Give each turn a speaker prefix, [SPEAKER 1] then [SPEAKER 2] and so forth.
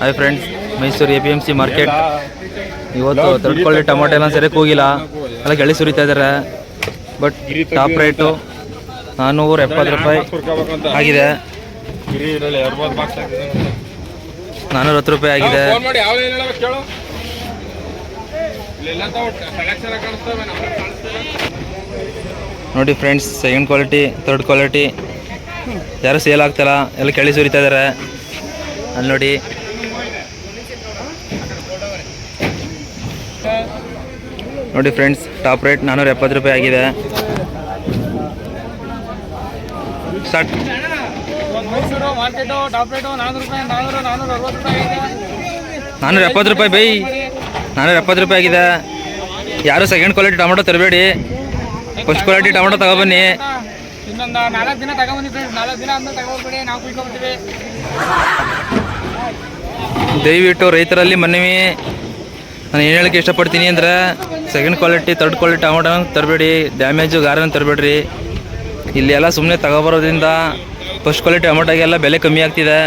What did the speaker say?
[SPEAKER 1] Hi friends, Mysuru APMC market. ಇವತ್ತು third quality tomato ಎಲ್ಲ ಸರಿಯಾಗಿ ಹೋಗಿಲ್ಲ, ಎಲ್ಲ ಗೆಳಿ ಸುರಿತಾ ಇದ್ದಾರೆ. ಬಟ್ ಟಾಪ್ ರೇಟು 470 ರೂಪಾಯಿ ಆಗಿದೆ, 410 ರೂಪಾಯಿ ಆಗಿದೆ. ನೋಡಿ friends, second quality, third quality ಯಾರು ಸೇಲ್ ಆಗ್ತಾಯಿಲ್ಲ, ಎಲ್ಲ ಕೆಳಿ ಸುರಿತಾ ಇದ್ದಾರೆ. ಅಲ್ಲಿ ನೋಡಿ, ನೋಡಿ ಫ್ರೆಂಡ್ಸ್, ಟಾಪ್ ರೇಟ್ 470 ರೂಪಾಯಿ ಆಗಿದೆ. Start.
[SPEAKER 2] Mysuru market top rate
[SPEAKER 1] 470 ರೂಪಾಯಿ ಬೈ, 470 ರೂಪಾಯಿ ಆಗಿದೆ. ಯಾರು ಸೆಕೆಂಡ್ ಕ್ವಾಲಿಟಿ ಟೊಮೊಟೊ ತರಬೇಡಿ, ಫಸ್ಟ್ ಕ್ವಾಲಿಟಿ ಟೊಮೊಟೊ ತಗೊಬನ್ನಿ.
[SPEAKER 2] ಇನ್ನೊಂದು 4 ದಿನ ತಗೊಬನ್ನಿ ಫ್ರೆಂಡ್ಸ್, 4 ದಿನ ಅಂತ ತಗೊಳ್ಬೇಡಿ, ನಾವು ಕುಯ್ಕೊಂಡ್ಬಿಡ್ತೀವಿ.
[SPEAKER 1] ದಯವಿಟ್ಟು ರೈತರಲ್ಲಿ ಮನವಿ, ನಾನು ಏನು ಹೇಳೋಕ್ಕೆ ಇಷ್ಟಪಡ್ತೀನಿ ಅಂದರೆ, second quality third quality tomato ತರಬೇಡಿ, ಡ್ಯಾಮೇಜು ಗಾರನ ತರಬೇಡ್ರಿ. ಇಲ್ಲಿ ಎಲ್ಲ ಸುಮ್ಮನೆ ತಗೊಬರೋದ್ರಿಂದ ಫಸ್ಟ್ ಕ್ವಾಲಿಟಿ ಟೊಮೊಟೊಗೆಲ್ಲ ಬೆಲೆ ಕಮ್ಮಿ ಆಗ್ತಿದೆ.